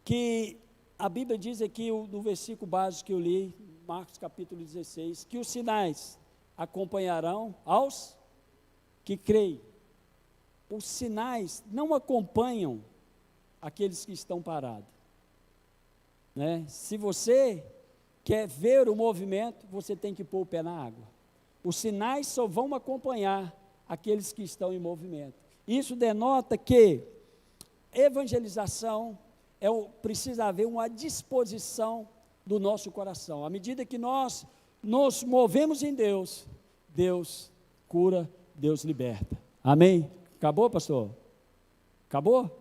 que a Bíblia diz aqui, no versículo básico que eu li, Marcos capítulo 16, que os sinais acompanharão aos que creem. Os sinais não acompanham aqueles que estão parados, né? Se você quer ver o movimento, você tem que pôr o pé na água. Os sinais só vão acompanhar aqueles que estão em movimento. Isso denota que evangelização precisa haver uma disposição do nosso coração. À medida que nós nos movemos em Deus, Deus cura, Deus liberta. Amém? Acabou, pastor? Acabou?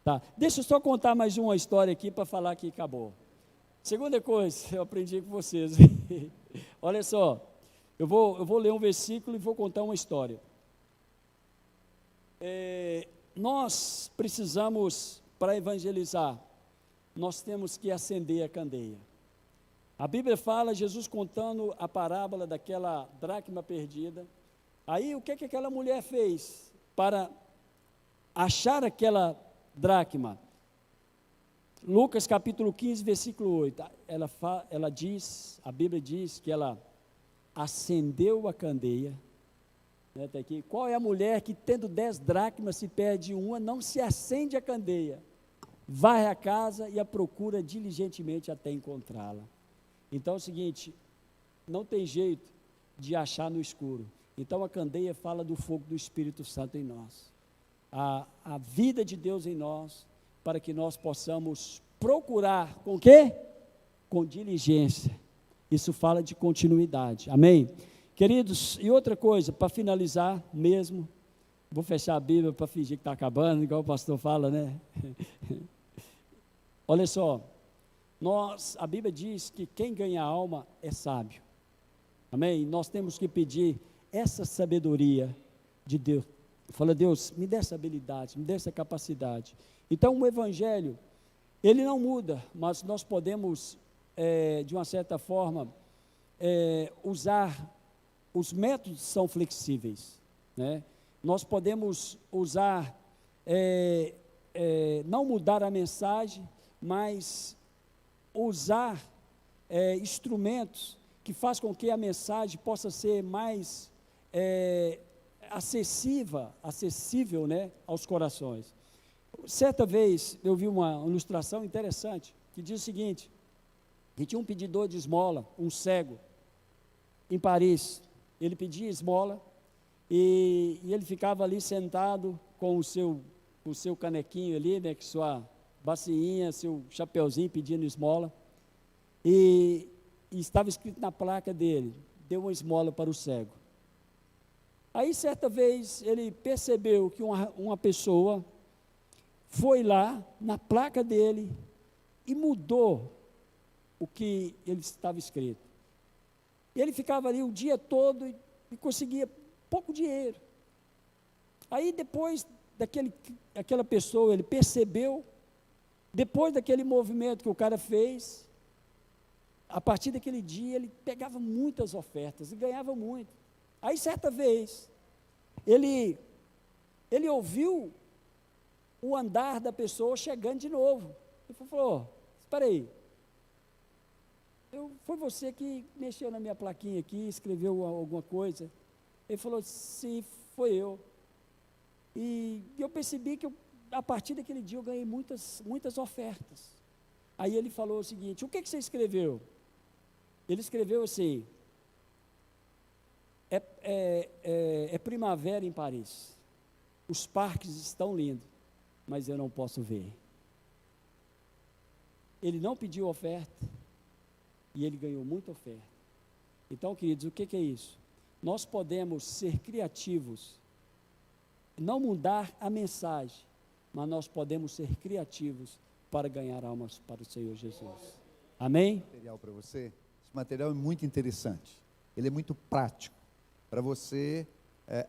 Tá. Deixa eu só contar mais uma história aqui para falar que acabou. Segunda coisa, eu aprendi com vocês. Olha só, eu vou ler um versículo e vou contar uma história. Nós precisamos, para evangelizar, nós temos que acender a candeia. A Bíblia fala, Jesus contando a parábola daquela dracma perdida. Aí o que aquela mulher fez para achar aquela dracma? Lucas capítulo 15, versículo 8, ela diz, a Bíblia diz que ela acendeu a candeia, né, tá aqui. Qual é a mulher que tendo 10 dracmas se perde uma, não se acende a candeia, vai à casa e a procura diligentemente até encontrá-la? Então é o seguinte, não tem jeito de achar no escuro, Então a candeia fala do fogo do Espírito Santo em nós. A vida de Deus em nós, para que nós possamos procurar com o quê? Com diligência. Isso fala de continuidade, amém? Queridos, e outra coisa, para finalizar mesmo, vou fechar a Bíblia para fingir que está acabando, igual o pastor fala, né? Olha só, a Bíblia diz que quem ganha a alma é sábio, amém? Nós temos que pedir essa sabedoria de Deus. Fala, Deus, me dê essa habilidade, me dê essa capacidade. Então o Evangelho, ele não muda, mas nós podemos, de uma certa forma, usar, os métodos são flexíveis, né? Nós podemos usar, não mudar a mensagem, mas usar instrumentos que faz com que a mensagem possa ser mais acessível, né, aos corações. Certa vez eu vi uma ilustração interessante que diz o seguinte: que tinha um pedidor de esmola, um cego, em Paris. Ele pedia esmola e ele ficava ali sentado com o seu canequinho ali, né, com sua bacinha, seu chapeuzinho, pedindo esmola, e estava escrito na placa dele: dê uma esmola para o cego. Aí certa vez ele percebeu que uma pessoa foi lá na placa dele e mudou o que ele estava escrito. E ele ficava ali o dia todo e conseguia pouco dinheiro. Aí depois aquela pessoa, ele percebeu, depois daquele movimento que o cara fez, a partir daquele dia ele pegava muitas ofertas e ganhava muito. Aí certa vez, ele ouviu o andar da pessoa chegando de novo. Ele falou: espera aí, foi você que mexeu na minha plaquinha aqui, escreveu alguma coisa? Ele falou: sim, foi eu. E eu percebi que a partir daquele dia eu ganhei muitas ofertas. Aí ele falou o seguinte: o que você escreveu? Ele escreveu assim: é primavera em Paris, os parques estão lindos, mas eu não posso ver. Ele não pediu oferta e ele ganhou muita oferta. Então, queridos, o que é isso? Nós podemos ser criativos, não mudar a mensagem, mas nós podemos ser criativos para ganhar almas para o Senhor Jesus. Amém? Material para você. Esse material é muito interessante. Ele é muito prático para você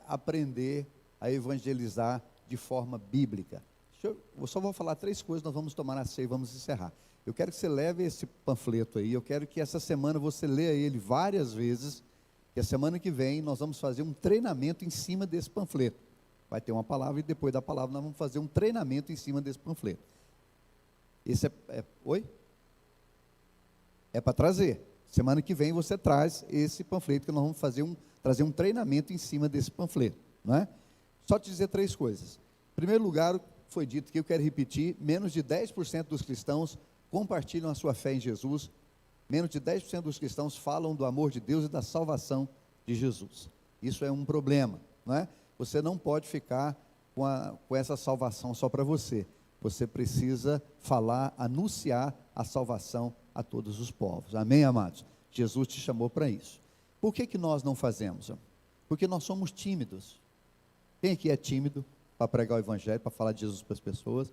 aprender a evangelizar de forma bíblica. Eu só vou falar 3 coisas, nós vamos tomar a ceia e vamos encerrar. Eu quero que você leve esse panfleto aí, eu quero que essa semana você leia ele várias vezes, e a semana que vem nós vamos fazer um treinamento em cima desse panfleto. Vai ter uma palavra e depois da palavra nós vamos fazer um treinamento em cima desse panfleto. Esse oi? É para trazer. Semana que vem você traz esse panfleto, que nós vamos trazer um treinamento em cima desse panfleto, não é? Só te dizer 3 coisas. Em primeiro lugar, foi dito que eu quero repetir, menos de 10% dos cristãos compartilham a sua fé em Jesus, menos de 10% dos cristãos falam do amor de Deus e da salvação de Jesus. Isso é um problema, não é? Você não pode ficar com essa salvação só para você. Você precisa falar, anunciar a salvação a todos os povos. Amém, amados? Jesus te chamou para isso. Por que nós não fazemos? Porque nós somos tímidos. Quem aqui é tímido para pregar o evangelho, para falar de Jesus para as pessoas?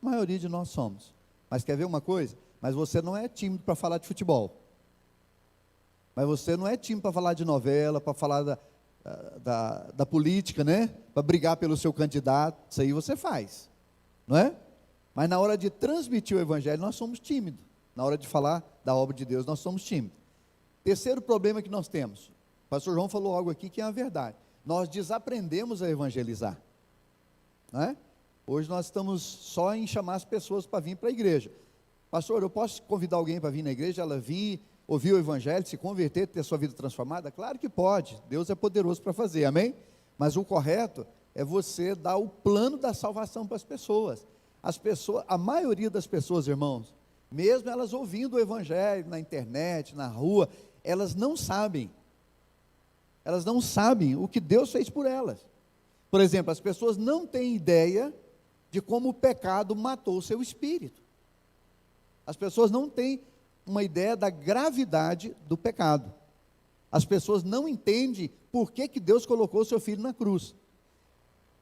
A maioria de nós somos. Mas quer ver uma coisa? Mas você não é tímido para falar de futebol. Mas você não é tímido para falar de novela, para falar da política, né? Para brigar pelo seu candidato. Isso aí você faz, não é? Mas na hora de transmitir o evangelho, nós somos tímidos. Na hora de falar da obra de Deus, nós somos tímidos. Terceiro problema que nós temos, o pastor João falou algo aqui que é a verdade. Nós desaprendemos a evangelizar, não é? Hoje nós estamos só em chamar as pessoas para vir para a igreja. Pastor, eu posso convidar alguém para vir na igreja, ela vir, ouvir o evangelho, se converter, ter sua vida transformada? Claro que pode, Deus é poderoso para fazer, amém? Mas o correto é você dar o plano da salvação para as pessoas. A maioria das pessoas, irmãos, mesmo elas ouvindo o evangelho na internet, na rua, elas não sabem Elas não sabem o que Deus fez por elas. Por exemplo, as pessoas não têm ideia de como o pecado matou o seu espírito. As pessoas não têm uma ideia da gravidade do pecado. As pessoas não entendem por que Deus colocou o seu filho na cruz.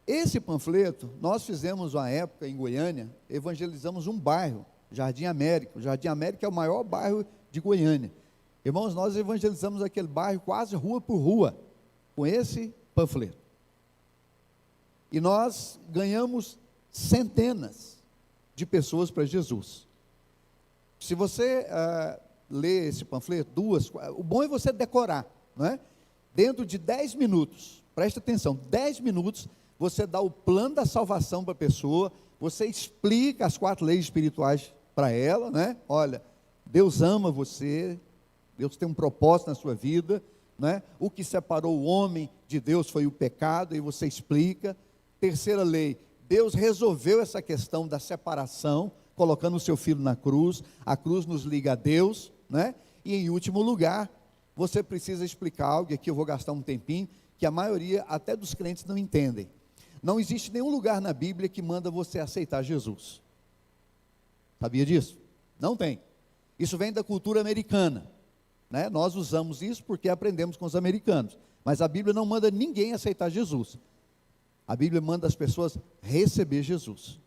Esse panfleto, nós fizemos uma época em Goiânia, evangelizamos um bairro, Jardim América. O Jardim América é o maior bairro de Goiânia. Irmãos, nós evangelizamos aquele bairro quase rua por rua, com esse panfleto. E nós ganhamos centenas de pessoas para Jesus. Se você ler esse panfleto, o bom é você decorar, não é? Dentro de 10 minutos, preste atenção, 10 minutos, você dá o plano da salvação para a pessoa, você explica as 4 leis espirituais para ela, né? Olha, Deus ama você, Deus tem um propósito na sua vida, né? O que separou o homem de Deus foi o pecado, e você explica. Terceira lei, Deus resolveu essa questão da separação, colocando o seu filho na cruz, a cruz nos liga a Deus, né? E em último lugar, você precisa explicar algo, e aqui eu vou gastar um tempinho, que a maioria, até dos crentes, não entendem. Não existe nenhum lugar na Bíblia que manda você aceitar Jesus. Sabia disso? Não tem. Isso vem da cultura americana, né? Nós usamos isso porque aprendemos com os americanos, mas a Bíblia não manda ninguém aceitar Jesus. A Bíblia manda as pessoas receber Jesus.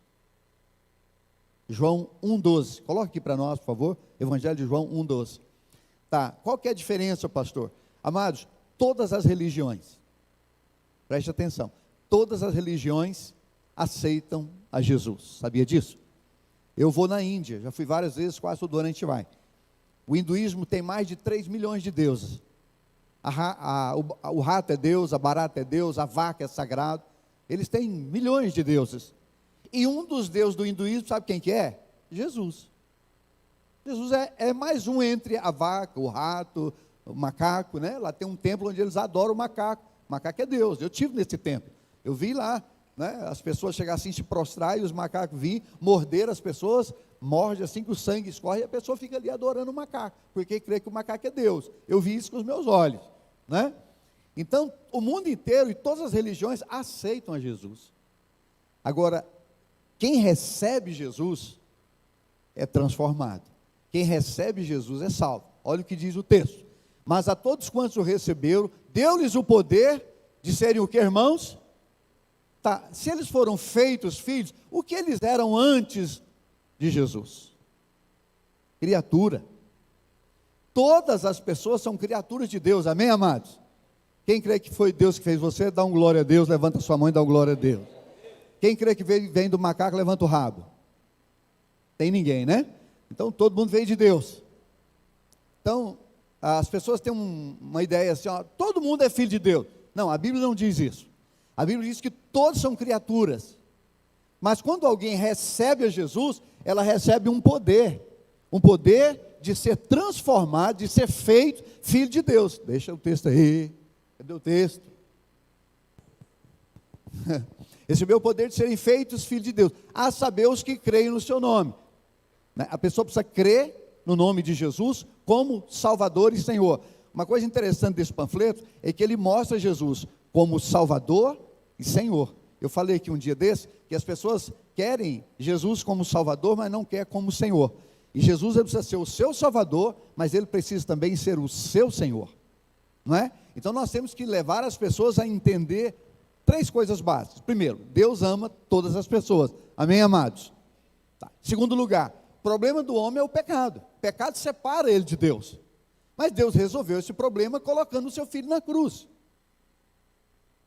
João 1,12, coloca aqui para nós, por favor, Evangelho de João 1,12. Tá, qual que é a diferença, pastor? Amados, todas as religiões, preste atenção, todas as religiões aceitam a Jesus, sabia disso? Eu vou na Índia, já fui várias vezes, quase todo ano a gente vai. O hinduísmo tem mais de 3 milhões de deuses. O rato é Deus, a barata é Deus, a vaca é sagrado. Eles têm milhões de deuses. E um dos deuses do hinduísmo, sabe quem que é? Jesus. Jesus é mais um entre a vaca, o rato, o macaco, né? Lá tem um templo onde eles adoram o macaco. O macaco é Deus. Eu estive nesse templo. Eu vi lá, né? As pessoas chegavam assim, se prostrar, e os macacos vinham, morder as pessoas, morde assim que o sangue escorre, e a pessoa fica ali adorando o macaco, porque crê que o macaco é Deus. Eu vi isso com os meus olhos, né? Então, o mundo inteiro e todas as religiões aceitam a Jesus. Agora, quem recebe Jesus é transformado. Quem recebe Jesus é salvo. Olha o que diz o texto. Mas a todos quantos o receberam, deu-lhes o poder de serem o que, irmãos? Tá, se eles foram feitos filhos, o que eles eram antes de Jesus? Criatura. Todas as pessoas são criaturas de Deus, amém, amados? Quem crê que foi Deus que fez você, dá um glória a Deus, levanta sua mão e dá um glória a Deus. Quem crê que vem do macaco, levanta o rabo. Tem ninguém, né? Então todo mundo veio de Deus. Então, as pessoas têm uma ideia assim, ó, todo mundo é filho de Deus. Não, a Bíblia não diz isso. A Bíblia diz que todos são criaturas. Mas quando alguém recebe a Jesus, ela recebe um poder de ser transformado, de ser feito filho de Deus. Deixa o texto aí. Cadê o texto? Recebeu o poder de serem feitos filhos de Deus, a saber os que creem no seu nome. A pessoa precisa crer no nome de Jesus como Salvador e Senhor. Uma coisa interessante desse panfleto é que ele mostra Jesus como Salvador e Senhor. Eu falei aqui um dia desse que as pessoas querem Jesus como Salvador, mas não quer como Senhor. E Jesus ele precisa ser o seu Salvador, mas ele precisa também ser o seu Senhor, não é? Então nós temos que levar as pessoas a entender 3 coisas básicas. Primeiro, Deus ama todas as pessoas, amém, amados? Tá. Segundo lugar, o problema do homem é o pecado. O pecado separa ele de Deus. Mas Deus resolveu esse problema colocando o seu filho na cruz.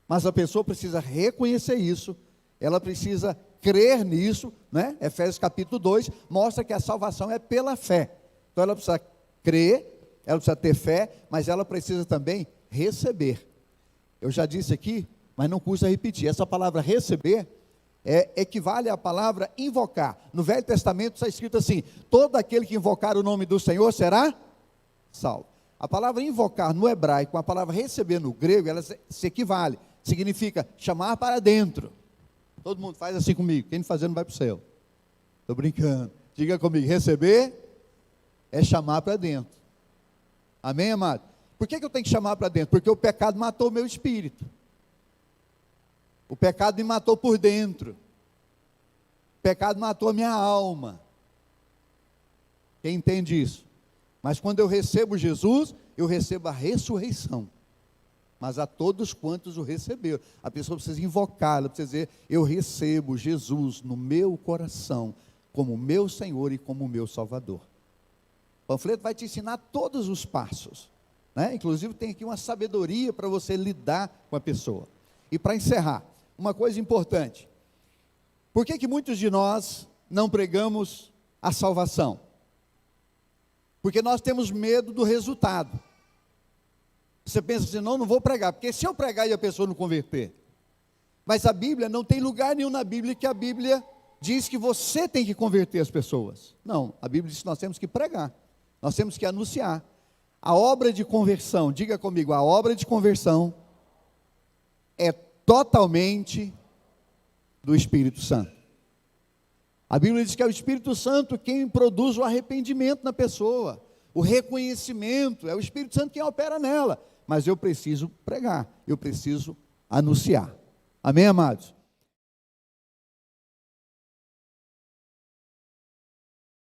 Mas a pessoa precisa reconhecer isso, ela precisa crer nisso, né? Efésios capítulo 2 mostra que a salvação é pela fé. Então ela precisa crer, ela precisa ter fé, mas ela precisa também receber. Eu já disse aqui, mas não custa repetir, essa palavra receber equivale à palavra invocar. No Velho Testamento está escrito assim: todo aquele que invocar o nome do Senhor será salvo. A palavra invocar no hebraico, com a palavra receber no grego, ela se equivale, significa chamar para dentro. Todo mundo faz assim comigo, quem não fazer não vai para o céu. Estou brincando, diga comigo, receber é chamar para dentro, amém, amado? Por que eu tenho que chamar para dentro? Porque o pecado matou o meu espírito. O pecado me matou por dentro. O pecado matou a minha alma. Quem entende isso? Mas quando eu recebo Jesus, eu recebo a ressurreição. Mas a todos quantos o receberam. A pessoa precisa invocar, ela precisa dizer: eu recebo Jesus no meu coração, como meu Senhor e como meu Salvador. O panfleto vai te ensinar todos os passos, né? Inclusive tem aqui uma sabedoria para você lidar com a pessoa. E para encerrar, uma coisa importante: por que muitos de nós não pregamos a salvação? Porque nós temos medo do resultado. Você pensa assim: não vou pregar, porque se eu pregar e a pessoa não converter. Mas a Bíblia, não tem lugar nenhum na Bíblia que a Bíblia diz que você tem que converter as pessoas. Não, a Bíblia diz que nós temos que pregar, nós temos que anunciar. A obra de conversão, diga comigo, a obra de conversão é totalmente do Espírito Santo. A Bíblia diz que é o Espírito Santo quem produz o arrependimento na pessoa, o reconhecimento, é o Espírito Santo quem opera nela. Mas eu preciso pregar, eu preciso anunciar. Amém, amados?